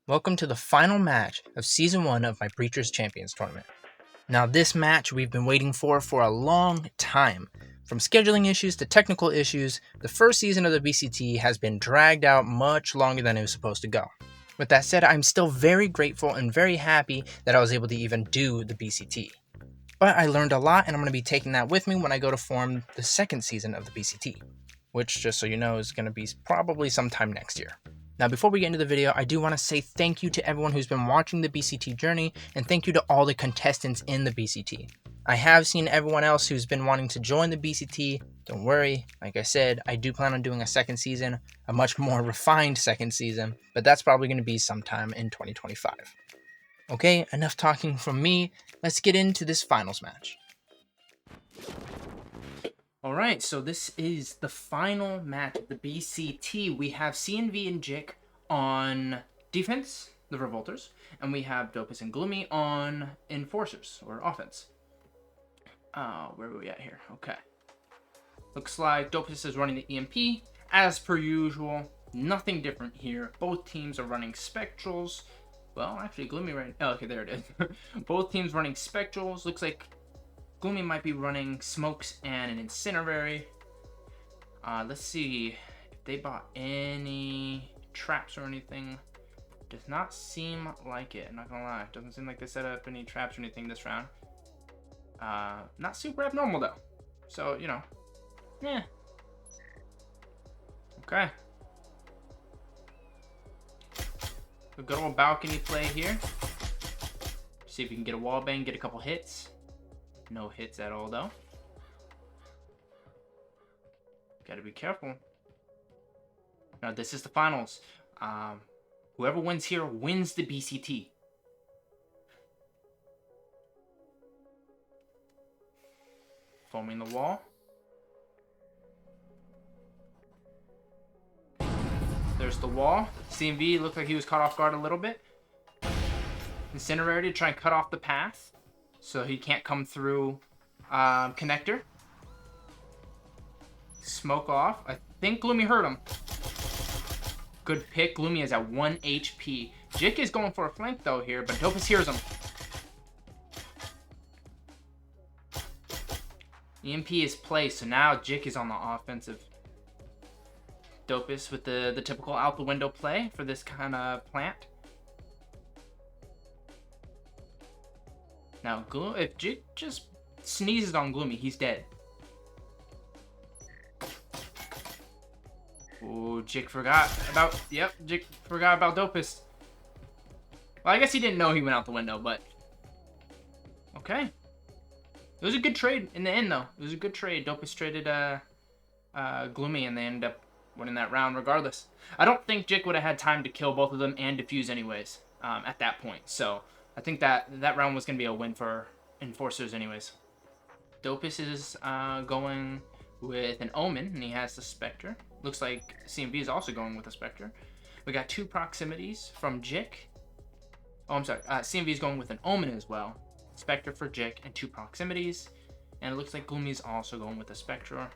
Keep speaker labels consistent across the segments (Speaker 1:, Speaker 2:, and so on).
Speaker 1: Welcome to the final match of Season 1 of my Breachers Champtions Tournament. Now this match we've been waiting for a long time. From scheduling issues to technical issues, the first season of the BCT has been dragged out much longer than it was supposed to go. With that said, I'm still very grateful and very happy that I was able to even do the BCT. But I learned a lot and I'm going to be taking that with me when I go to form the second season of the BCT, which, just so you know, is going to be probably sometime next year. Now, before we get into the video, I do want to say thank you to everyone who's been watching the BCT journey, and thank you to all the contestants in the BCT. I have seen everyone else who's been wanting to join the BCT. Don't worry, like I said, I do plan on doing a second season, a much more refined second season, but that's probably going to be sometime in 2025. Okay, enough talking from me. Let's get into this finals match. Alright, so this is the final match of the BCT. We have CNV and Jick on defense, the Revolters, and we have Dopiest and Gloomy on Enforcers, or offense. Where are we at here? Okay. Looks like Dopiest is running the EMP, as per usual. Nothing different here. Both teams are running Spectrals. Well, actually, Gloomy right... Oh, okay, there it is. Both teams running Spectrals. Looks like Gloomy might be running Smokes and an Incinerary. Let's see if they bought any traps or anything. Does not seem like it, I'm not gonna lie. Doesn't seem like they set up any traps or anything this round. Not super abnormal though. So, you know, yeah. Okay. A good old balcony play here. See if we can get a wall bang, get a couple hits. No hits at all, though. Gotta be careful. Now, this is the finals. Whoever wins here wins the BCT. Foaming the wall. There's the wall. CMV looked like he was caught off guard a little bit. Incinerary to try and cut off the path, so he can't come through connector. Smoke off. I think Gloomy hurt him. Good pick. Gloomy is at 1 HP. Jick is going for a flank though here, but Dopiest hears him. EMP is placed, so now Jick is on the offensive. Dopiest with the typical out the window play for this kind of plant. Now, if Jick just sneezes on Gloomy, he's dead. Oh, Jick forgot about... Yep, Jick forgot about Dopiest. Well, I guess he didn't know he went out the window, but... Okay. It was a good trade in the end, though. It was a good trade. Dopiest traded Gloomy, and they ended up winning that round regardless. I don't think Jick would have had time to kill both of them and defuse anyways at that point, so... I think that round was going to be a win for Enforcers anyways. Dopiest is going with an Omen, and he has the Spectre. Looks like CMV is also going with a Spectre. We got 2 proximities from Jick. Oh, I'm sorry. CMV is going with an Omen as well. Spectre for Jick and 2 proximities. And it looks like Gloomy is also going with a Spectre.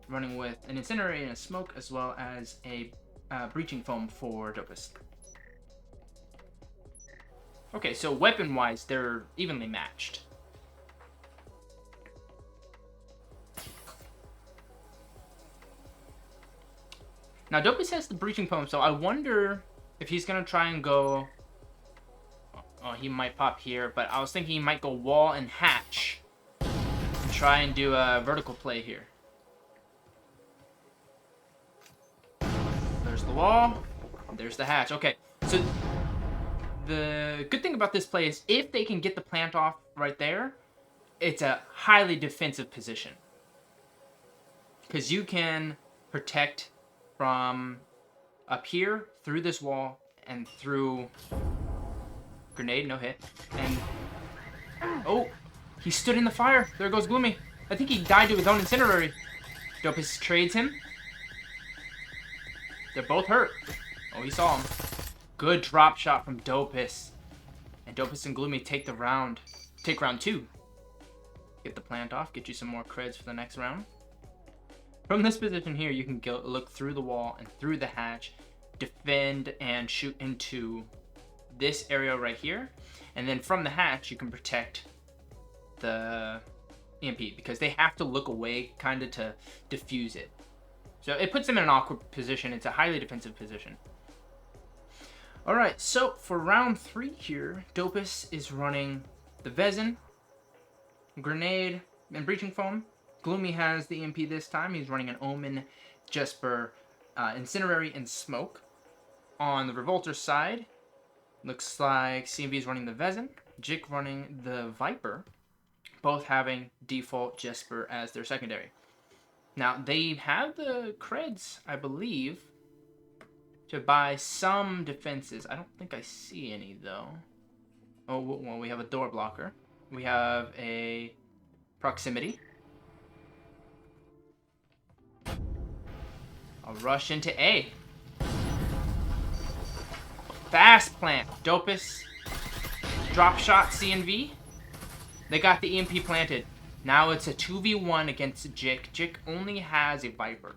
Speaker 1: Running with an Incinerary and a Smoke, as well as a Breaching Foam for Dopiest. Okay, so weapon-wise, they're evenly matched. Now, Dopiest has the Breaching Foam, so I wonder if he's going to try and go... Oh, he might pop here, but I was thinking he might go wall and hatch. And try and do a vertical play here. There's the wall. There's the hatch. Okay, so... The good thing about this play is if they can get the plant off right there, it's a highly defensive position. Because you can protect from up here, through this wall, and through... Grenade, no hit. And... Oh! He stood in the fire! There goes Gloomy. I think he died to his own Incinerary. Dopiest trades him. They're both hurt. Oh, he saw him. Good drop shot from Dopiest. And Dopiest and Gloomy take the round. Take round 2. Get the plant off. Get you some more creds for the next round. From this position here, you can go look through the wall and through the hatch defend and shoot into this area right here. And then from the hatch, you can protect the EMP because they have to look away kind of to defuse it. So it puts them in an awkward position. It's a highly defensive position. All right, so for round 3 here, Dopiest is running the Vezin, Grenade, and Breaching Foam. Gloomy has the EMP this time. He's running an Omen, Jesper, Incinerary, and Smoke. On the Revolter side, looks like CMV is running the Vezin, Jick running the Viper, both having default Jesper as their secondary. Now, they have the creds, I believe, to buy some defenses. I don't think I see any, though. Oh, well, we have a door blocker. We have a proximity. I'll rush into A. Fast plant. Dopiest. Drop shot CNV. They got the EMP planted. Now it's a 2v1 against Jick. Jick only has a Viper.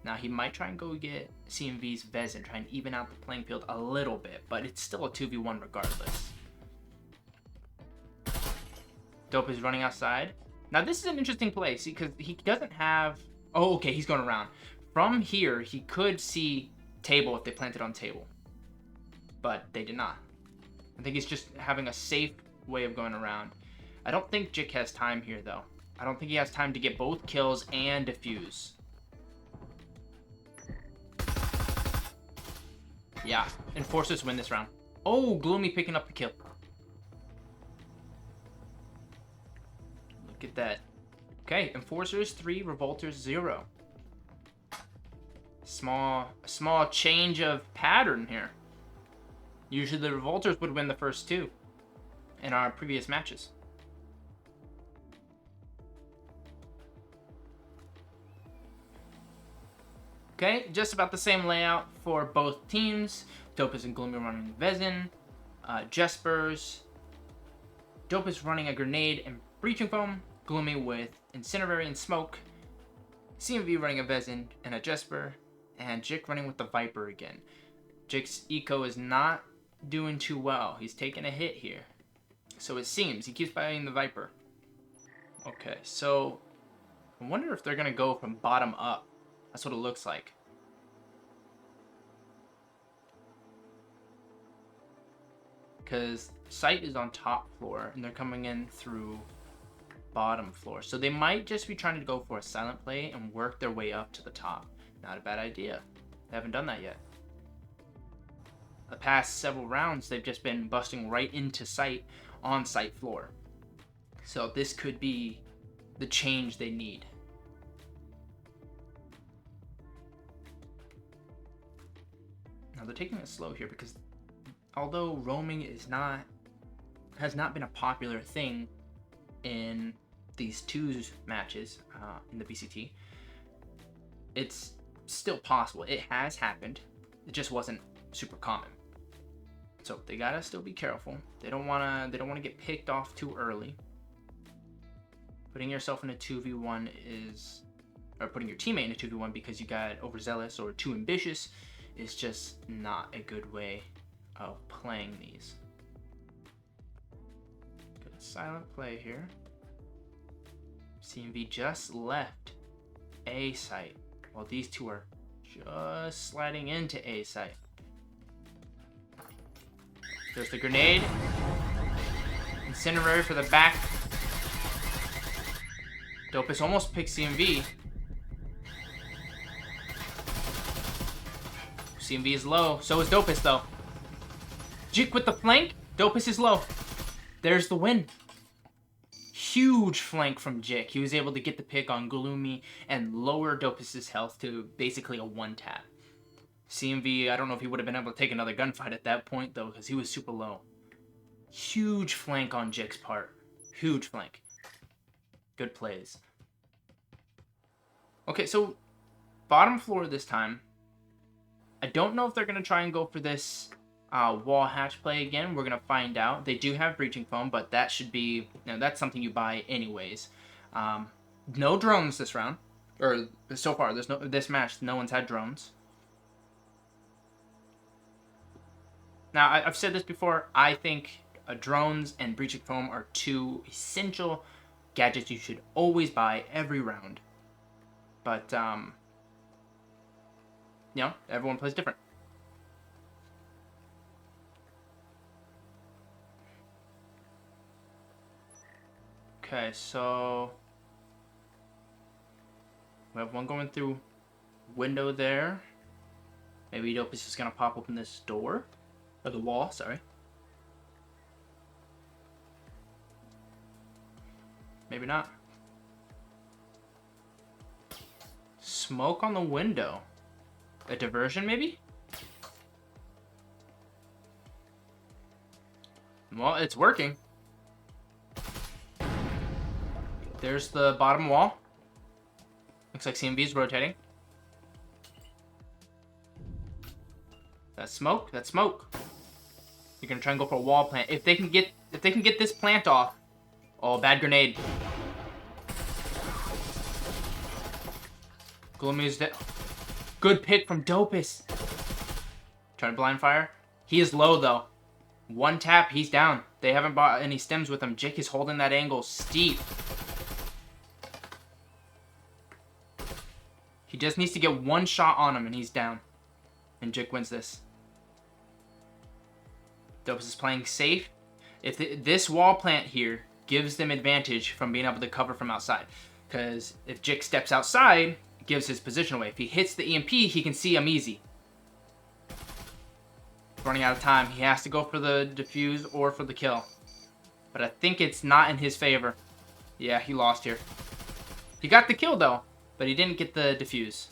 Speaker 1: Now he might try and go get CMV's Vezin, try and even out the playing field a little bit, but it's still a 2v1 regardless. Dope is running outside. Now this is an interesting play, see, because he doesn't have... Oh, okay, he's going around. From here, he could see table if they planted on table, but they did not. I think he's just having a safe way of going around. I don't think Jick has time here, though. I don't think he has time to get both kills and defuse. Yeah, Enforcers win this round. Oh, Gloomy picking up the kill. Look at that. Okay, Enforcers 3, Revolters 0. Small change of pattern here. Usually the Revolters would win the first 2 in our previous matches. Okay, just about the same layout for both teams. Dopiest and Gloomy running Vezin. Jespers. Dopiest running a Grenade and Breaching Foam. Gloomy with Incinerary and Smoke. CMV running a Vezin and a Jesper. And Jick running with the Viper again. Jick's eco is not doing too well. He's taking a hit here. So it seems he keeps buying the Viper. Okay, so I wonder if they're going to go from bottom up. That's what it looks like. Because site is on top floor and they're coming in through bottom floor. So they might just be trying to go for a silent play and work their way up to the top. Not a bad idea. They haven't done that yet. The past several rounds, they've just been busting right into site on site floor. So this could be the change they need. Now they're taking it slow here because although roaming has not been a popular thing in these 2s matches in the BCT, it's still possible. It has happened. It just wasn't super common. So they gotta still be careful. They don't wanna get picked off too early. Putting yourself in a 2v1 is, or putting your teammate in a 2v1 because you got overzealous or too ambitious is just not a good way of playing these. Good silent play here. CMV just left A site while these two are just sliding into A site. There's the grenade. Incinerary for the back. Dopiest almost picks CMV. CMV is low. So is Dopiest, though. Jick with the flank. Dopiest is low. There's the win. Huge flank from Jick. He was able to get the pick on Gloomy and lower Dopiest's health to basically a 1-tap. CMV, I don't know if he would have been able to take another gunfight at that point, though, because he was super low. Huge flank on Jick's part. Huge flank. Good plays. Okay, so bottom floor this time. I don't know if they're going to try and go for this wall hatch play again. We're going to find out. They do have Breaching Foam, but that should be... that's something you buy anyways. No drones this round. Or so far, this match, no one's had drones. Now, I've said this before. I think drones and breaching foam are two essential gadgets you should always buy every round. But, you know, everyone plays different. Okay, so we have one going through window there. Maybe Dopiest is gonna pop open this door. Or the wall, sorry. Maybe not. Smoke on the window. A diversion, maybe? Well, it's working. There's the bottom wall. Looks like CMV is rotating. That's smoke. That's smoke. You're gonna try and go for a wall plant. If they can get this plant off. Oh, bad grenade. Gloomy is dead. Good pick from Dopiest. Trying to blind fire. He is low though. One tap, he's down. They haven't bought any stems with him. Jick is holding that angle steep. He just needs to get one shot on him and he's down. And Jick wins this. Dopiest is playing safe. If this wall plant here gives them advantage from being able to cover from outside. Because if Jick steps outside, it gives his position away. If he hits the EMP, he can see him easy. Running out of time. He has to go for the defuse or for the kill. But I think it's not in his favor. Yeah, he lost here. He got the kill though, but he didn't get the defuse.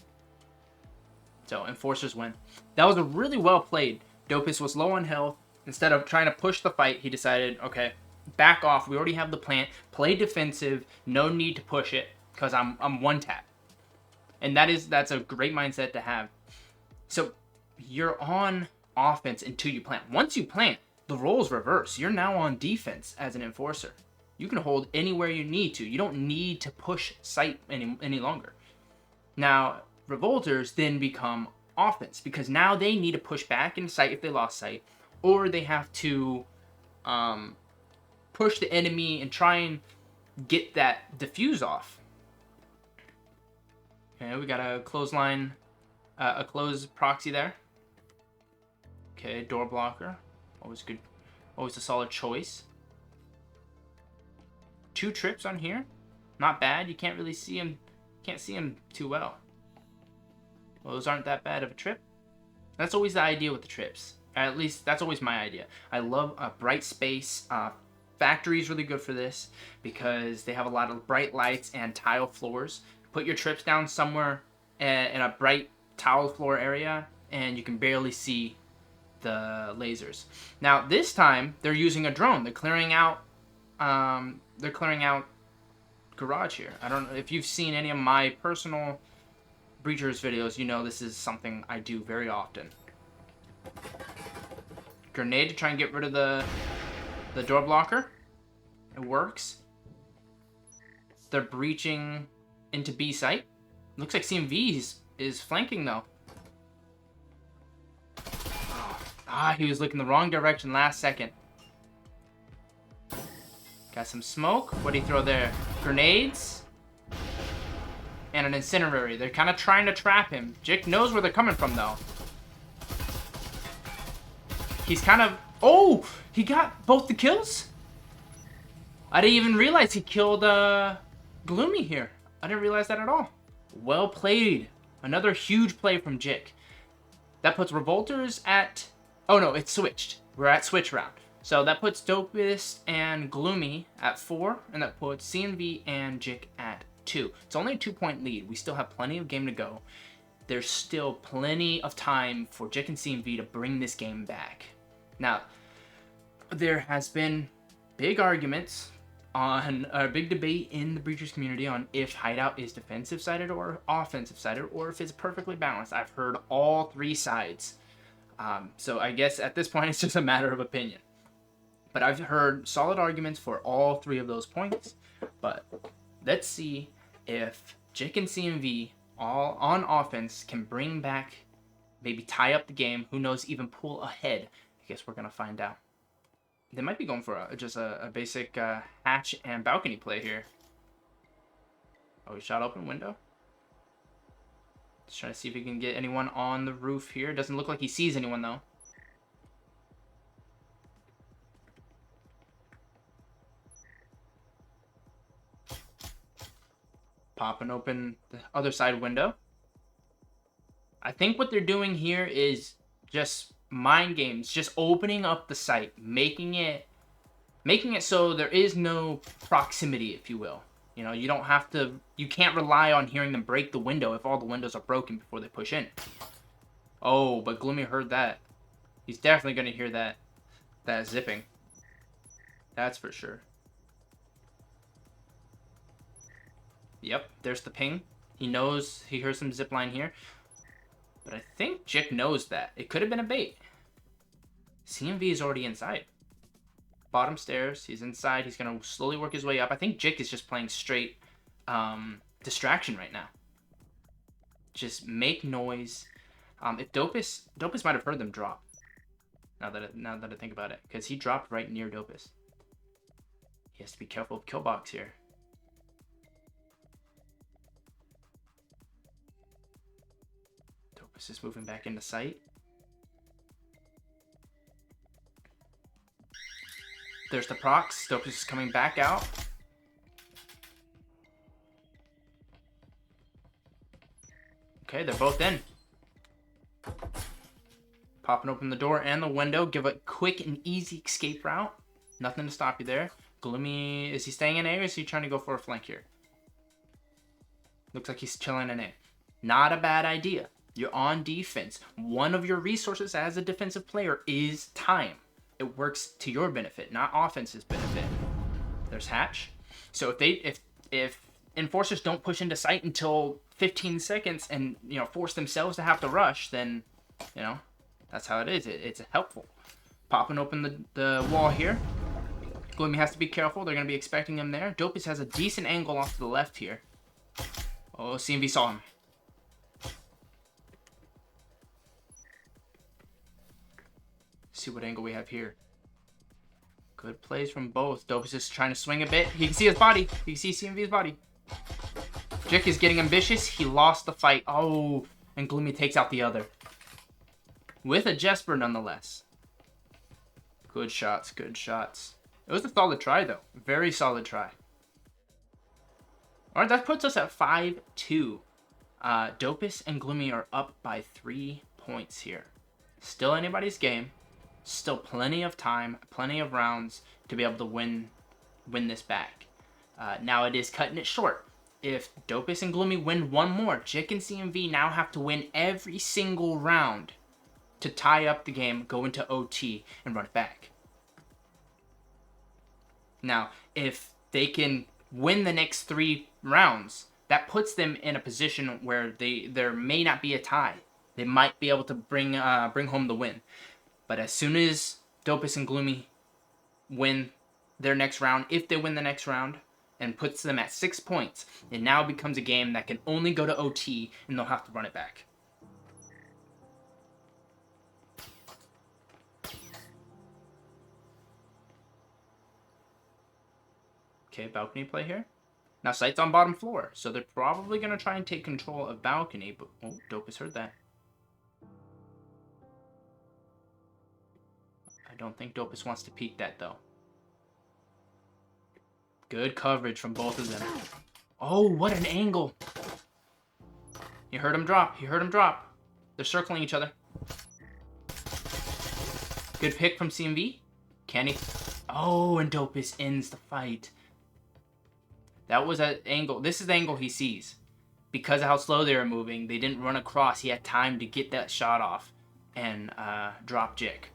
Speaker 1: So, Enforcers win. That was a really well played. Dopiest was low on health. Instead of trying to push the fight, he decided, okay, back off. We already have the plant. Play defensive. No need to push it because I'm one tap. And that's a great mindset to have. So, you're on offense until you plant. Once you plant, the roles reverse. You're now on defense as an Enforcer. You can hold anywhere you need to. You don't need to push sight any longer. Now, Revolters then become offense because now they need to push back into sight if they lost sight, or they have to push the enemy and try and get that diffuse off. Okay, we got a clothesline, a close proxy there. Okay, door blocker, always good, always a solid choice. 2 trips on here, not bad. You can't really see him, can't see him too well. Those aren't that bad of a trip. That's always the idea with the trips. At least that's always my idea. I love a bright space. Factory is really good for this because they have a lot of bright lights and tile floors. Put your trips down somewhere in a bright tile floor area and you can barely see the lasers. Now this time they're using a drone. They're clearing out garage here. I don't know if you've seen any of my personal Breachers videos, you know this is something I do very often. Grenade to try and get rid of the door blocker. It works. They're breaching into B site. Looks like CMV is flanking though. He was looking the wrong direction last second. Got some smoke. What do you throw there? Grenades. And an incendiary. They're kind of trying to trap him. Jick knows where they're coming from, though. He's kind of... Oh! He got both the kills? I didn't even realize he killed Gloomy here. I didn't realize that at all. Well played. Another huge play from Jick. That puts Revolters at... Oh, no. It's switched. We're at switch round. So that puts Dopiest and Gloomy at 4. And that puts CNV and Jick at 2. It's only a 2-point lead. We still have plenty of game to go. There's still plenty of time for Jick and CMV to bring this game back. Now, there has been big arguments on a big debate in the Breachers community on if Hideout is defensive sided or offensive sided, or if it's perfectly balanced. I've heard all 3 sides. So I guess at this point it's just a matter of opinion. But I've heard solid arguments for all 3 of those points. But let's see if Jick and CMV all on offense can bring back, maybe tie up the game, who knows, even pull ahead I guess we're going to find out. They might be going for just a basic hatch and balcony play here. Oh, he shot open window. Just trying to see if he can get anyone on the roof here. Doesn't look like he sees anyone, though. Popping open the other side window. I think what they're doing here is just mind games, just opening up the site, making it so there is no proximity, if you will. You know, you can't rely on hearing them break the window if all the windows are broken before they push in. Oh, but Gloomy heard that. He's definitely going to hear that zipping. That's for sure. Yep, there's the ping. He knows, he hears some zipline here. But I think Jick knows that. It could have been a bait. CMV is already inside. Bottom stairs, he's inside. He's going to slowly work his way up. I think Jick is just playing straight distraction right now. Just make noise. If Dopiest might have heard them drop. Now that I think about it. Because he dropped right near Dopiest. He has to be careful of Killbox here. Dopiest is moving back into sight. There's the procs. Dopiest is coming back out. Okay, they're both in. Popping open the door and the window. Give a quick and easy escape route. Nothing to stop you there. Gloomy, is he staying in A or is he trying to go for a flank here? Looks like he's chilling in A. Not a bad idea. You're on defense. One of your resources as a defensive player is time. It works to your benefit, not offense's benefit. There's hatch. So if enforcers don't push into sight until 15 seconds and, you know, force themselves to have to rush, then, you know, that's how it is. It's helpful. Popping open the wall here. Gloomy has to be careful. They're going to be expecting him there. Dopiest has a decent angle off to the left here. Oh, CMV saw him. See what angle we have here. Good plays from both. Dopiest is trying to swing a bit. He can see his body. He can see CMV's body. Jick is getting ambitious. He lost the fight. Oh, and Gloomy takes out the other. With a Jesper nonetheless. Good shots, good shots. It was a solid try, though. Very solid try. Alright, that puts us at 5-2. Dopiest and Gloomy are up by 3 points here. Still anybody's game. Still plenty of time, plenty of rounds to be able to win this back. Now it is cutting it short. If Dopiest and Gloomy win one more, Jick and CMV now have to win every single round to tie up the game, go into OT, and run it back. Now, if they can win the next 3 rounds, that puts them in a position where there may not be a tie. They might be able to bring home the win. But as soon as Dopiest and Gloomy win their next round, if they win the next round, and puts them at 6 points, it now becomes a game that can only go to OT, and they'll have to run it back. Okay, balcony play here. Now, sight's on bottom floor, so they're probably going to try and take control of balcony, but... Oh, Dopiest heard that. I don't think Dopiest wants to peek that, though. Good coverage from both of them. Oh, what an angle. You heard him drop. You heard him drop. They're circling each other. Good pick from CMV. Can he? Oh, and Dopiest ends the fight. That was an angle. This is the angle he sees. Because of how slow they were moving, they didn't run across. He had time to get that shot off and drop Jick.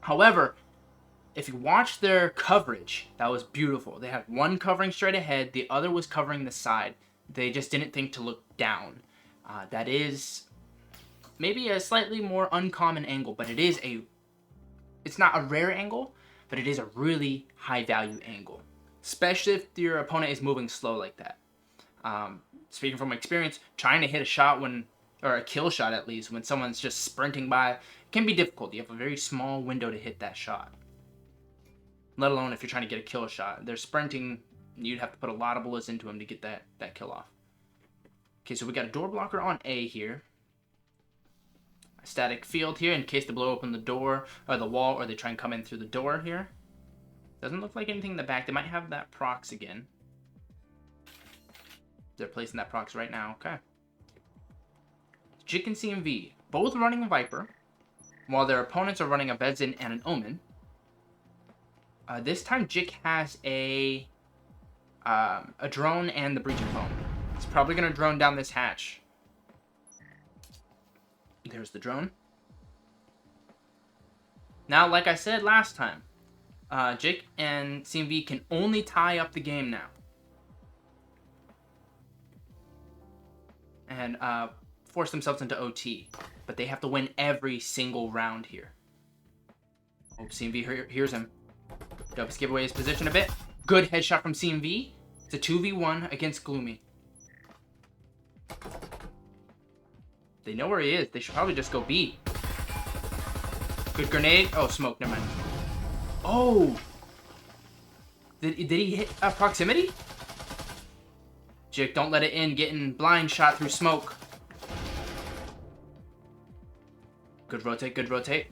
Speaker 1: However, if you watch their coverage, that was beautiful. They had one covering straight ahead. The other was covering the side. They just didn't think to look down. That is maybe a slightly more uncommon angle, but it's not a rare angle, but it is a really high value angle. Especially if your opponent is moving slow like that. Speaking from experience, trying to hit a shot or a kill shot at least, when someone's just sprinting by can be difficult. You have a very small window to hit that shot. Let alone if you're trying to get a kill shot. They're sprinting. You'd have to put a lot of bullets into them to get that kill off. Okay, so we got a door blocker on A here. A static field here in case they blow open the door or the wall, or they try and come in through the door here. Doesn't look like anything in the back. They might have that prox again. They're placing that prox right now. Okay. Jick and CMV, both running a Viper, while their opponents are running a Bedzin and an Omen. This time Jick has a drone and the breaching phone. He's probably going to drone down this hatch. There's the drone. Now, like I said last time, Jick and CMV can only tie up the game now. And force themselves into OT. But they have to win every single round here. Oh, CMV hears him. Dopiest give away his position a bit. Good headshot from CMV. It's a 2v1 against Gloomy. They know where he is. They should probably just go B. Good grenade. Oh, smoke. Never mind. Oh! Did he hit proximity? Jick, don't let it in. Getting blind shot through smoke. Good rotate, good rotate.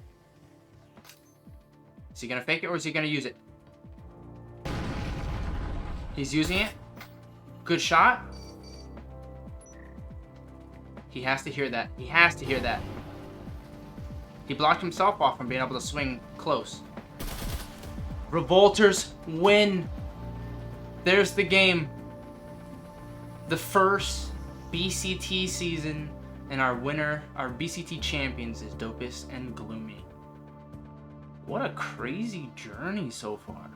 Speaker 1: Is he gonna fake it or is he gonna use it? He's using it. Good shot. He has to hear that. He has to hear that. He blocked himself off from being able to swing close. Revolters win. There's the game. The first BCT season, and our winner, our BCT champions, is Dopiest and Gloomy. What a crazy journey so far.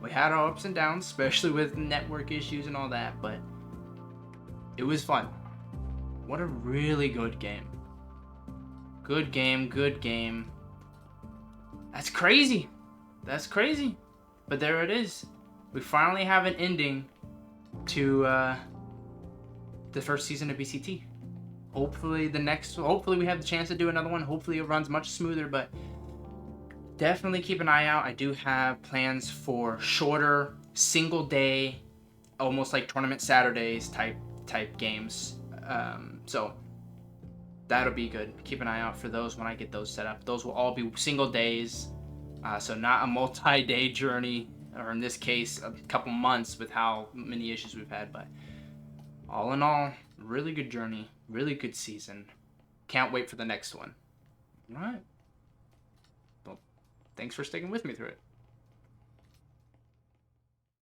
Speaker 1: We had our ups and downs, especially with network issues and all that, but it was fun. What a really good game. Good game, good game. That's crazy. That's crazy. But there it is. We finally have an ending to the first season of BCT. Hopefully we have the chance to do another one. Hopefully it runs much smoother, but definitely keep an eye out. I do have plans for shorter, single day, almost like tournament Saturdays type games. So that'll be good. Keep an eye out for those when I get those set up. Those will all be single days, so not a multi-day journey, or in this case, a couple months with how many issues we've had. But all in all, really good journey, really good season. Can't wait for the next one. All right. Well, thanks for sticking with me through it.